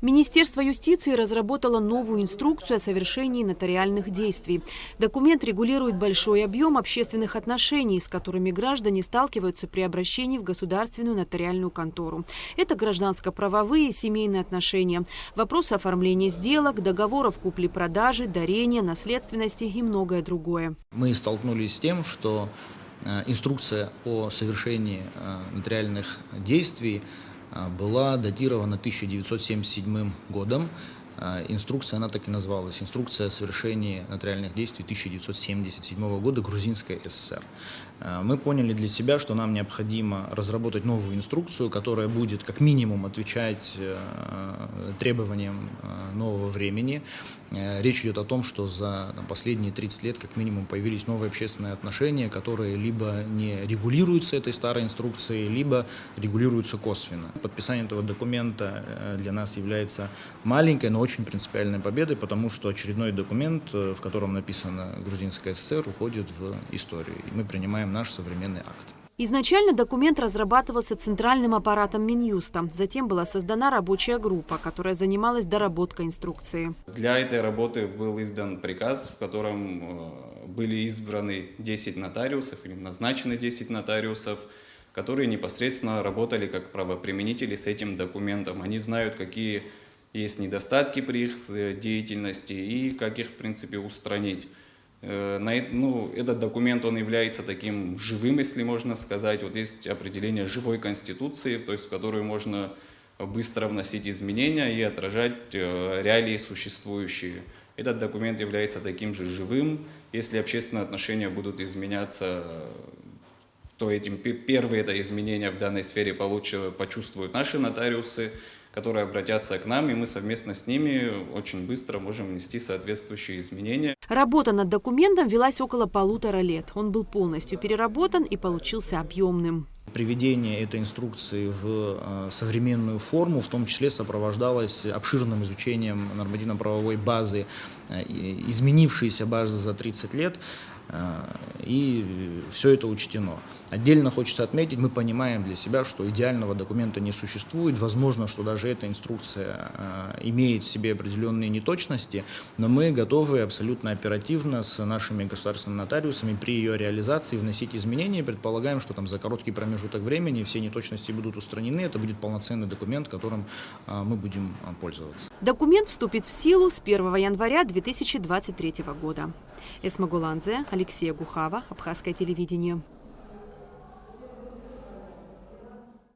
Министерство юстиции разработало новую инструкцию о совершении нотариальных действий. Документ регулирует большой объем общественных отношений, с которыми граждане сталкиваются при обращении в государственную нотариальную контору. Это гражданско-правовые и семейные отношения, вопросы оформления сделок, договоров купли-продажи, дарения, наследственности и многое другое. Мы столкнулись с тем, что инструкция о совершении нотариальных действий была датирована 1977 годом. Инструкция, она так и называлась. Инструкция о совершении нотариальных действий 1977 года Грузинской ССР. Мы поняли для себя, что нам необходимо разработать новую инструкцию, которая будет как минимум отвечать требованиям нового времени. Речь идет о том, что за последние 30 лет как минимум появились новые общественные отношения, которые либо не регулируются этой старой инструкцией, либо регулируются косвенно. Подписание этого документа для нас является маленькой, но очень принципиальной победой, потому что очередной документ, в котором написано Грузинская ССР, уходит в историю. И мы принимаем наш современный акт. Изначально документ разрабатывался центральным аппаратом Минюста. Затем была создана рабочая группа, которая занималась доработкой инструкции. Для этой работы был издан приказ, в котором были избраны 10 нотариусов или назначены 10 нотариусов, которые непосредственно работали как правоприменители с этим документом. Они знают, какие есть недостатки при их деятельности и как их, в принципе, устранить. Этот документ, он является таким живым, если можно сказать. Вот есть определение живой конституции, то есть в которую можно быстро вносить изменения и отражать реалии существующие. Этот документ является таким же живым. Если общественные отношения будут изменяться, то первые это изменения в данной сфере почувствуют наши нотариусы, которые обратятся к нам, и мы совместно с ними очень быстро можем внести соответствующие изменения. Работа над документом велась около 1,5 лет. Он был полностью переработан и получился объемным. Приведение этой инструкции в современную форму, в том числе сопровождалось обширным изучением нормативно-правовой базы, изменившейся базы за 30 лет, и все это учтено. Отдельно хочется отметить, мы понимаем для себя, что идеального документа не существует. Возможно, что даже эта инструкция имеет в себе определенные неточности, но мы готовы абсолютно оперативно с нашими государственными нотариусами при ее реализации вносить изменения. Предполагаем, что там за короткий промежуток времени все неточности будут устранены. Это будет полноценный документ, которым мы будем пользоваться. Документ вступит в силу с 1 января 2023 года. Эсма Гуланзе, Алексей Гухава, Абхазское телевидение.